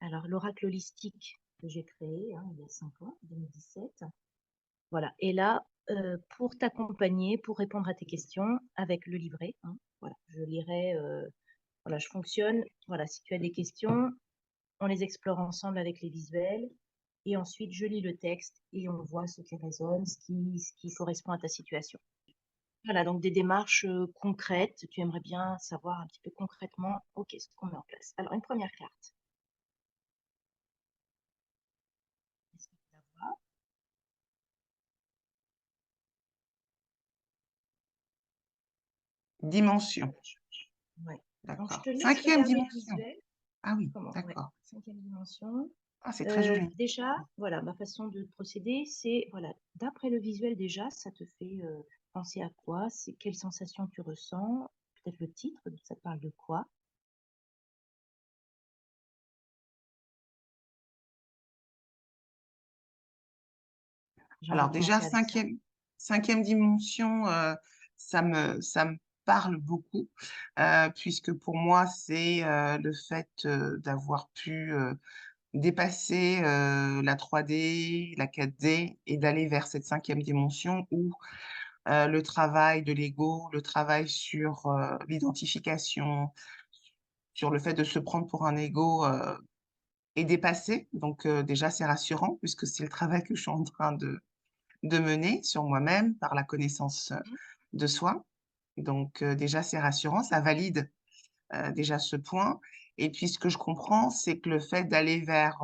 Alors, l'oracle holistique que j'ai créé il y a 5 ans, 2017. Voilà. Et là, pour t'accompagner, pour répondre à tes questions avec le livret, voilà, je lirai, voilà, je fonctionne. Voilà, si tu as des questions, on les explore ensemble avec les visuels. Et ensuite, je lis le texte et on voit ce qui résonne, ce qui correspond à ta situation. Voilà, donc des démarches concrètes. Tu aimerais bien savoir un petit peu concrètement, OK, ce qu'on met en place. Alors, une première carte. Est-ce que tu la vois? Dimension, Ouais. Donc, je d'accord. te laisse Cinquième regarder le dimension. visuel. Ah oui, Comment? Ouais, d'accord. cinquième dimension. Ah, c'est très joli. Déjà, voilà, ma façon de procéder, c'est, voilà, d'après le visuel déjà, ça te fait penser à quoi? C'est quelle sensation tu ressens? Peut-être le titre, ça te parle de quoi? J'ai envie Alors de déjà, commencer avec ça. cinquième dimension, ça me parle beaucoup, puisque pour moi, c'est le fait d'avoir pu dépasser la 3D, la 4D et d'aller vers cette cinquième dimension où le travail de l'ego, le travail sur l'identification, sur le fait de se prendre pour un ego est dépassé. Donc déjà, c'est rassurant puisque c'est le travail que je suis en train de mener sur moi-même par la connaissance Mhm. de soi. Donc déjà, c'est rassurant, ça valide déjà ce point. Et puis, ce que je comprends, c'est que le fait d'aller vers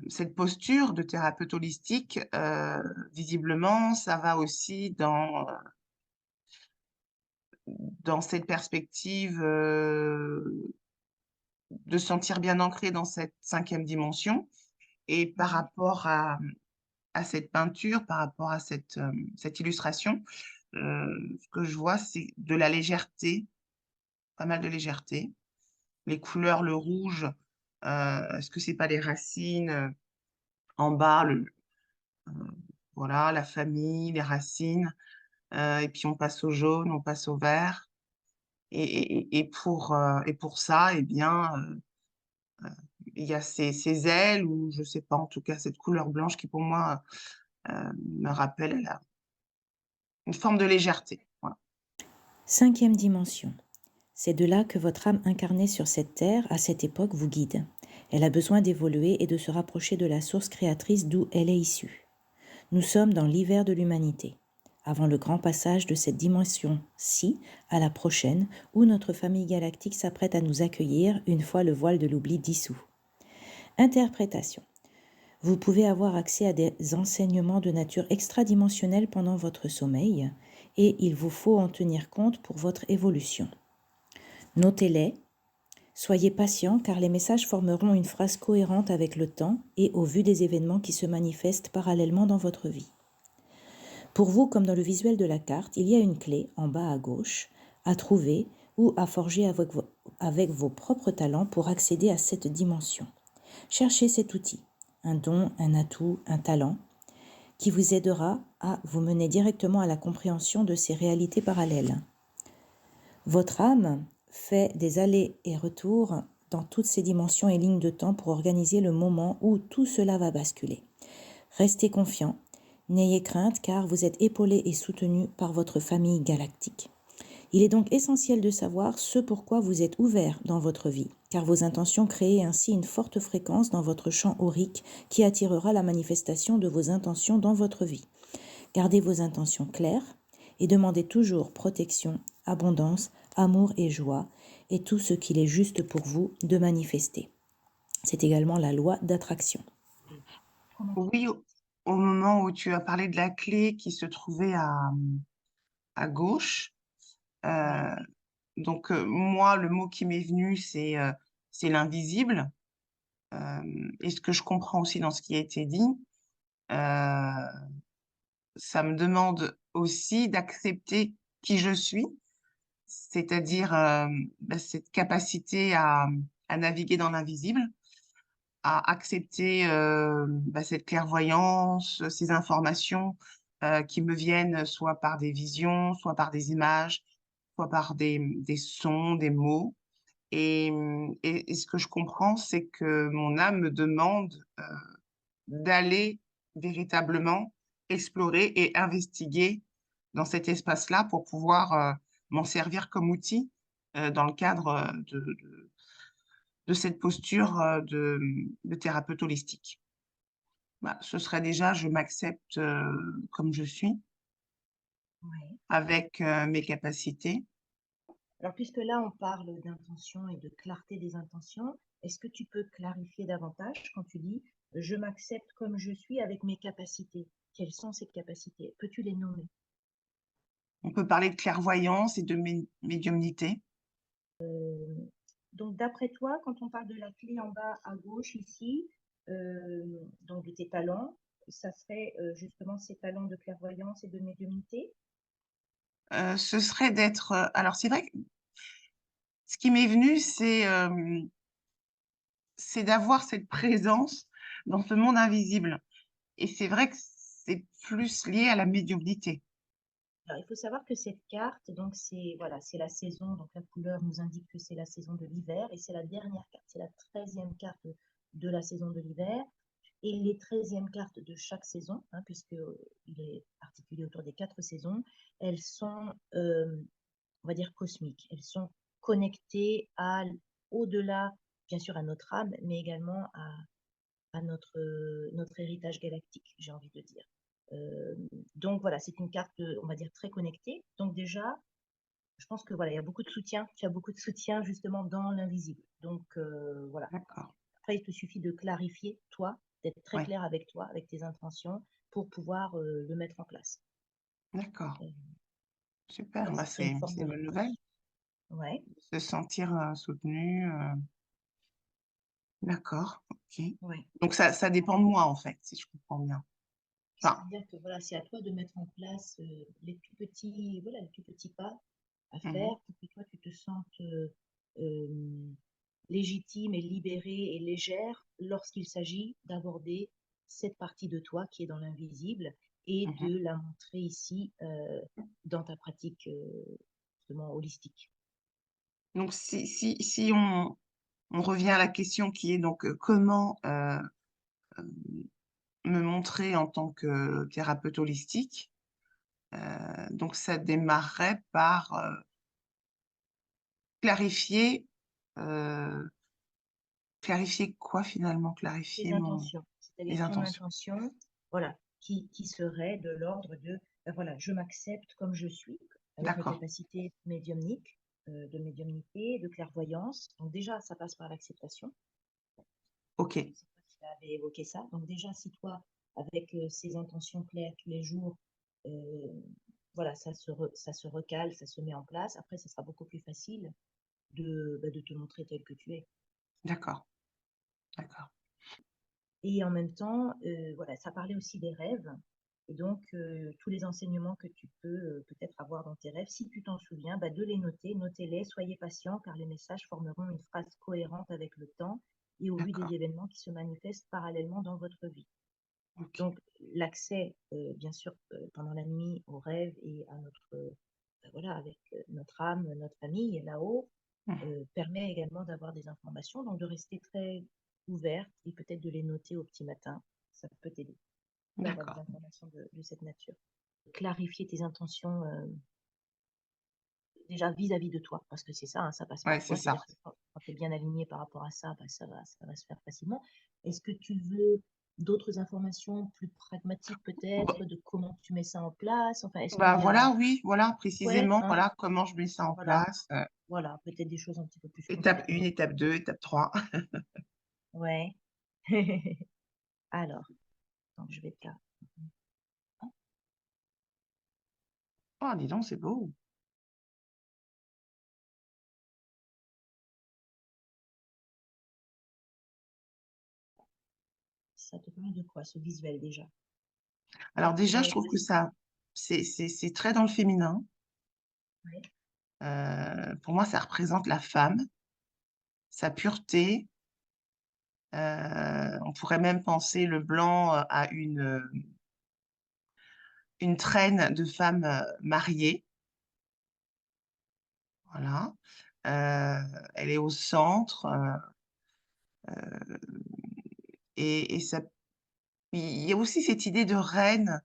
cette posture de thérapeute holistique, visiblement, ça va aussi dans cette perspective de se sentir bien ancré dans cette cinquième dimension. Et par Mhm. rapport à cette peinture, par rapport à cette illustration, ce que je vois, c'est de la légèreté, pas mal de légèreté. Les couleurs, le rouge, est-ce que c'est pas les racines en bas, euh, voilà, la famille, les racines, et puis on passe au jaune, on passe au vert. Et pour ça, eh bien, il y a ces ailes, ou je sais pas, en tout cas, cette couleur blanche qui, pour moi, me rappelle une forme de légèreté. Voilà. Cinquième dimension. C'est de là que votre âme incarnée sur cette terre, à cette époque, vous guide. Elle a besoin d'évoluer et de se rapprocher de la source créatrice d'où elle est issue. Nous sommes dans l'hiver de l'humanité, avant le grand passage de cette dimension-ci à la prochaine, où notre famille galactique s'apprête à nous accueillir une fois le voile de l'oubli dissous. Interprétation. Vous pouvez avoir accès à des enseignements de nature extradimensionnelle pendant votre sommeil, et il vous faut en tenir compte pour votre évolution. Notez-les. Soyez patient car les messages formeront une phrase cohérente avec le temps et au vu des événements qui se manifestent parallèlement dans votre vie. Pour vous, comme dans le visuel de la carte, il y a une clé en bas à gauche à trouver ou à forger avec vos propres talents pour accéder à cette dimension. Cherchez cet outil, un don, un atout, un talent, qui vous aidera à vous mener directement à la compréhension de ces réalités parallèles. Votre âme fait des allers et retours dans toutes ces dimensions et lignes de temps pour organiser le moment où tout cela va basculer. Restez confiant, n'ayez crainte car vous êtes épaulé et soutenu par votre famille galactique. Il est donc essentiel de savoir ce pourquoi vous êtes ouvert dans votre vie, car vos intentions créent ainsi une forte fréquence dans votre champ aurique qui attirera la manifestation de vos intentions dans votre vie. Gardez vos intentions claires et demandez toujours protection, abondance, amour et joie, et tout ce qu'il est juste pour vous de manifester. C'est également la loi d'attraction. Comment tu Oui, vois? au moment où tu as parlé de la clé qui se trouvait à gauche, Oui. euh, donc moi, le mot qui m'est venu, c'est l'invisible. Et ce que je comprends aussi dans ce qui a été dit, euh, ça me demande aussi d'accepter qui je suis, c'est-à-dire cette capacité à naviguer dans l'invisible, à accepter cette clairvoyance, ces informations qui me viennent soit par des visions, soit par des images, soit par des sons, des mots. Et ce que je comprends, c'est que mon âme me demande d'aller véritablement explorer et investiguer dans cet espace-là pour pouvoir m'en servir comme outil dans le cadre de cette posture de thérapeute holistique. Bah, ce serait déjà, je m'accepte comme je suis, Ouais. avec mes capacités. Alors, puisque là, on parle d'intention et de clarté des intentions, est-ce que tu peux clarifier davantage quand tu dis je m'accepte comme je suis avec mes capacités? Quelles sont ces capacités? Peux-tu les nommer? On peut parler de clairvoyance et de médiumnité. Donc, d'après toi, quand on parle de la clé en bas à gauche ici, donc de tes talents, ça serait justement ces talents de clairvoyance et de médiumnité? Ce serait d'être... alors, c'est vrai que ce qui m'est venu, c'est d'avoir cette présence dans ce monde invisible. Et c'est vrai que c'est plus lié à la médiumnité. Alors, il faut savoir que cette carte, donc c'est voilà, c'est la saison, donc la couleur nous indique que c'est la saison de l'hiver, et c'est la dernière carte, c'est la 13e carte de la saison de l'hiver, et les 13e cartes de chaque saison, hein, puisque il est articulé autour des 4 saisons, elles sont, on va dire, cosmiques, elles sont connectées au-delà, bien sûr, à notre âme, mais également à notre héritage galactique, j'ai envie de dire. Euh, donc voilà, c'est une carte, on va dire, très connectée. Donc déjà, je pense que voilà, il y a beaucoup de soutien. Tu as beaucoup de soutien justement dans l'invisible. Donc voilà. D'accord. Après, il te suffit de clarifier, toi, d'être très Ouais, clair avec toi, avec tes intentions, pour pouvoir le mettre en place. d'accord. Euh, Super. voilà, Bah, ce serait une c'est forme de une bonne nouvelle. réponse. Ouais, Se sentir soutenu. D'accord. OK. ouais. Donc, ça dépend de moi, en fait, si je comprends bien. Enfin, C'est-à-dire que voilà, c'est à toi de mettre en place les tout petits, voilà, les tout petits pas à mhm, faire pour que toi tu te sentes légitime et libérée et légère lorsqu'il s'agit d'aborder cette partie de toi qui est dans l'invisible et mhm. de la montrer ici dans ta pratique justement holistique. Donc, si on revient à la question qui est donc comment euh, me montrer en tant que thérapeute holistique, donc ça démarrerait par clarifier, euh, clarifier quoi finalement? Tes Clarifier intentions, mes c'est-à-dire ton intentions. intention, voilà, qui serait de l'ordre de, ben voilà, je m'accepte comme je suis, avec mes D'accord. capacités médiumniques, de médiumnité, de clairvoyance. Donc déjà, ça passe par l'acceptation. OK. Je sais pas si tu avais évoqué ça. Donc déjà, si toi, avec ces intentions claires tous les jours, euh, voilà, ça se recale, ça se met en place, après, ce sera beaucoup plus facile de te montrer tel que tu es. D'accord. D'accord. Et en même temps, voilà, ça parlait aussi des rêves. Et donc, tous les enseignements que tu peux peut-être avoir dans tes rêves, si tu t'en souviens, bah, de les noter, notez-les, soyez patient, car les messages formeront une phrase cohérente avec le temps et au vu des D'accord. événements qui se manifestent parallèlement dans votre vie. OK. Donc, l'accès, bien sûr, pendant la nuit aux rêves et à notre, voilà, avec notre âme, notre famille là-haut, Mhm. permet également d'avoir des informations, donc de rester très ouverte et peut-être de les noter au petit matin. Ça peut t'aider d'avoir des D'accord. informations de cette nature. Clarifier tes intentions déjà vis-à-vis de toi, parce que c'est ça, hein, ça passe Ouais, par c'est toi, ça. c'est-à-dire que quand tu es bien aligné par rapport à ça, bah, ça va se faire facilement. Est-ce que tu veux d'autres informations plus pragmatiques peut-être, de comment tu mets ça en place? Enfin, est-ce qu'il Bah y a... voilà, oui, voilà, Ouais, précisément, hein, voilà comment je mets ça en voilà, place. voilà, peut-être des choses un petit peu plus Étape concrètes. 1, étape 2, étape 3. Ouais. Alors, donc je vais te la... Oh, dis donc, c'est beau. Ça te parle de quoi, ce visuel déjà? Alors déjà, je Ouais, trouve que vas-y. ça, c'est très dans le féminin. Ouais. Pour moi, ça représente la femme, sa pureté. On pourrait même penser le blanc à une traîne de femmes mariées. Voilà. elle est au centre, et ça, il y a aussi cette idée de reine,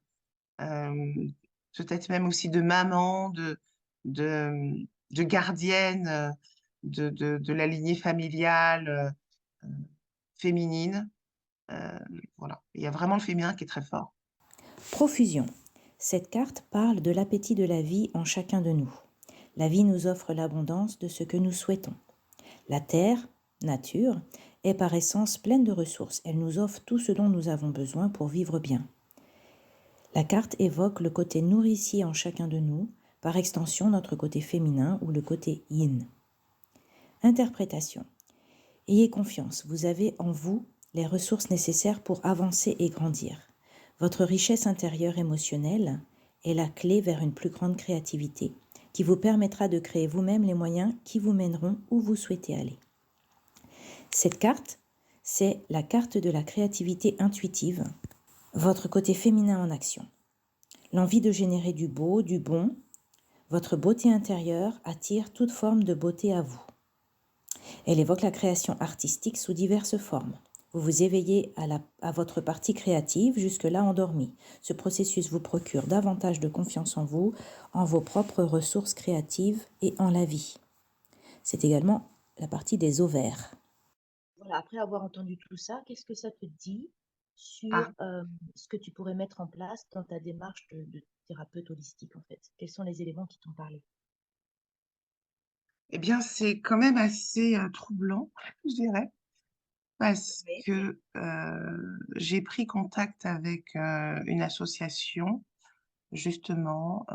peut-être même aussi de maman, de, de gardienne, de la lignée familiale, féminine. Euh, voilà, il y a vraiment le féminin qui est très fort. Profusion. Cette carte parle de l'appétit de la vie en chacun de nous. La vie nous offre l'abondance de ce que nous souhaitons. La terre, nature, est par essence pleine de ressources. Elle nous offre tout ce dont nous avons besoin pour vivre bien. La carte évoque le côté nourricier en chacun de nous, par extension notre côté féminin ou le côté yin. Interprétation. Ayez confiance, vous avez en vous les ressources nécessaires pour avancer et grandir. Votre richesse intérieure émotionnelle est la clé vers une plus grande créativité, qui vous permettra de créer vous-même les moyens qui vous mèneront où vous souhaitez aller. Cette carte, c'est la carte de la créativité intuitive, votre côté féminin en action. L'envie de générer du beau, du bon, votre beauté intérieure attire toute forme de beauté à vous. Elle évoque la création artistique sous diverses formes. Vous vous éveillez à votre partie créative, jusque-là endormie. Ce processus vous procure davantage de confiance en vous, en vos propres ressources créatives et en la vie. C'est également la partie des ovaires. Voilà, après avoir entendu tout ça, qu'est-ce que ça te dit sur Ah, ce que tu pourrais mettre en place dans ta démarche de thérapeute holistique, en fait? Quels sont les éléments qui t'ont parlé? eh bien, c'est quand même assez troublant, je dirais, parce Oui. que j'ai pris contact avec une association, justement,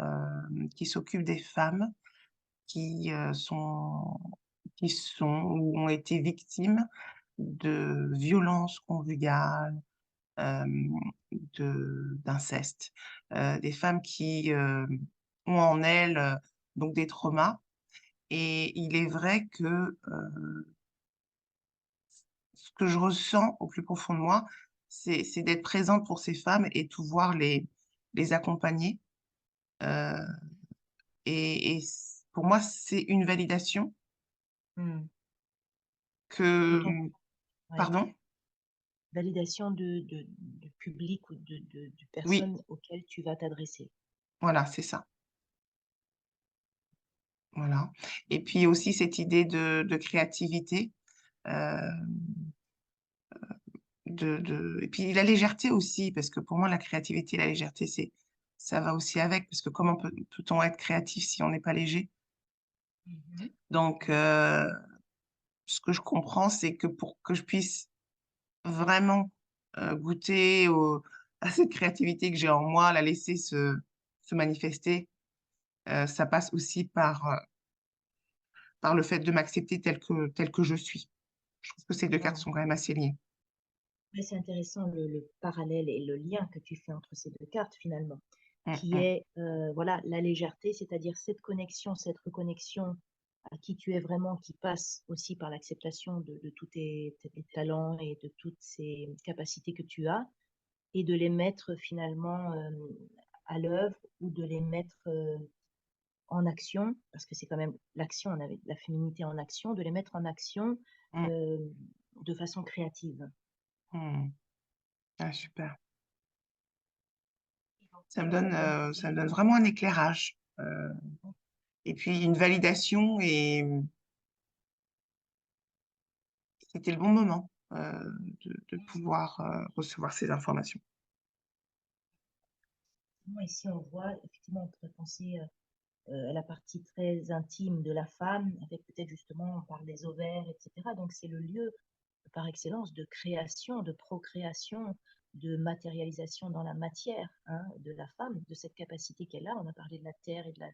qui s'occupe des femmes qui qui sont ou ont été victimes de violences conjugales, euh, d'inceste, des femmes qui ont en elles donc des traumas. Et il est vrai que ce que je ressens au plus profond de moi, c'est d'être présente pour ces femmes et de pouvoir les accompagner. Euh, pour moi, c'est une validation Hmm. De que, ton, ouais. pardon, Validation de public ou de oui, personnes auxquelles tu vas t'adresser. voilà, c'est ça. Voilà. Et puis aussi cette idée de créativité, euh, et puis la légèreté aussi, parce que pour moi, la créativité et la légèreté, ça va aussi avec, parce que comment peut-on être créatif si on n'est pas léger? Mhm. Donc, ce que je comprends, c'est que pour que je puisse vraiment goûter à cette créativité que j'ai en moi, la laisser se manifester, ça passe aussi par le fait de m'accepter tel que je suis. Je trouve que ces deux cartes Wow. sont quand même assez liées. Ouais, c'est intéressant le parallèle et le lien que tu fais entre ces deux cartes finalement, Mm, qui mm, est voilà la légèreté, c'est-à-dire cette connexion, cette reconnexion à qui tu es vraiment, qui passe aussi par l'acceptation de tous tes talents et de toutes ces capacités que tu as, et de les mettre finalement à l'œuvre ou de les mettre en action, parce que c'est quand même l'action, on avait la féminité en action, de les mettre en action mm, euh, de façon créative. mm. Ah, super. Et donc, ça te donne Ça me envie. donne vraiment un éclairage. Et puis une validation, et c'était le bon moment de pouvoir recevoir ces informations. Ici, on voit, effectivement, on pourrait penser à la partie très intime de la femme, avec peut-être justement, on parle des ovaires, etc. Donc, c'est le lieu par excellence de création, de procréation, de matérialisation dans la matière hein, de la femme, de cette capacité qu'elle a. On a parlé de la terre et de la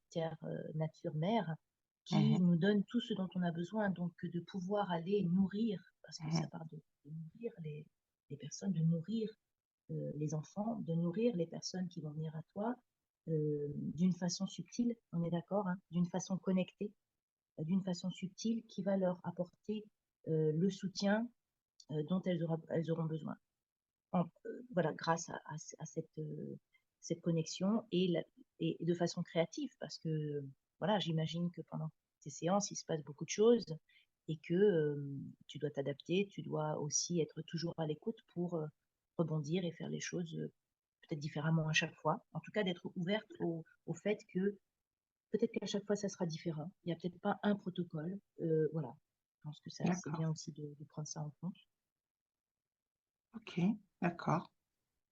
terre nature mère, qui Mhm, nous donne tout ce dont on a besoin, donc de pouvoir aller nourrir, parce que ça mhm, part de nourrir les personnes, de nourrir les enfants, de nourrir les personnes qui vont venir à toi d'une façon subtile, on est d'accord, hein, d'une façon connectée, d'une façon subtile qui va leur apporter le soutien dont elles auront besoin. Voilà, grâce à cette connexion et de façon créative, parce que voilà, j'imagine que pendant tes séances, il se passe beaucoup de choses et que tu dois t'adapter, tu dois aussi être toujours à l'écoute pour rebondir et faire les choses peut-être différemment à chaque fois. En tout cas, d'être ouverte au fait que peut-être qu'à chaque fois, ça sera différent. Il n'y a peut-être pas un protocole. Voilà. Je pense que ça, c'est D'accord. bien aussi de prendre ça en compte. Ok, d'accord.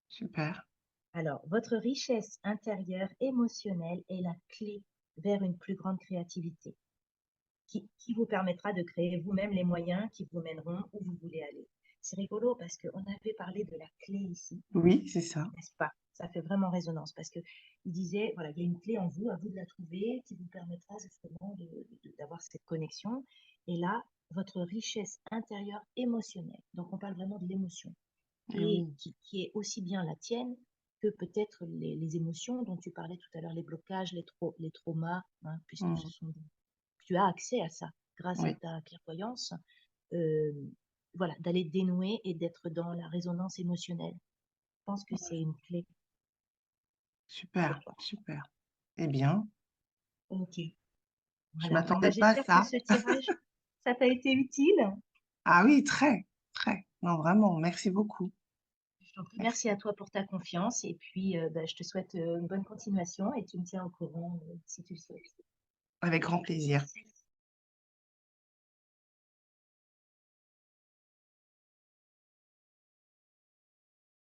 Super. Alors, votre richesse intérieure émotionnelle est la clé vers une plus grande créativité qui vous permettra de créer vous-même les moyens qui vous mèneront où vous voulez aller. C'est rigolo parce qu'on avait parlé de la clé ici, Oui, c'est ça. n'est-ce pas? Ça fait vraiment résonance parce que il disait, voilà, il y a une clé en vous, à vous de la trouver, qui vous permettra justement d'avoir cette connexion. Et là, votre richesse intérieure émotionnelle. Donc, on parle vraiment de l'émotion Eh oui. qui est aussi bien la tienne que peut-être les émotions dont tu parlais tout à l'heure, les blocages, les traumas, hein, puisque Mm. tu as accès à ça grâce à Oui, ta clairvoyance. euh, voilà, d'aller dénouer et d'être dans la résonance émotionnelle. Je pense que c'est une clé super, pour toi. super. Eh bien, Ok, je voilà. Bon, bah, m'attendais pas à j'espère que ça. ce tirage, ça t'a été utile. Ah oui, très, très. Non, vraiment, merci beaucoup. Je t'en prie, merci Merci. à toi pour ta confiance et puis bah, je te souhaite une bonne continuation et tu me tiens au courant si tu le souhaites. Avec grand plaisir.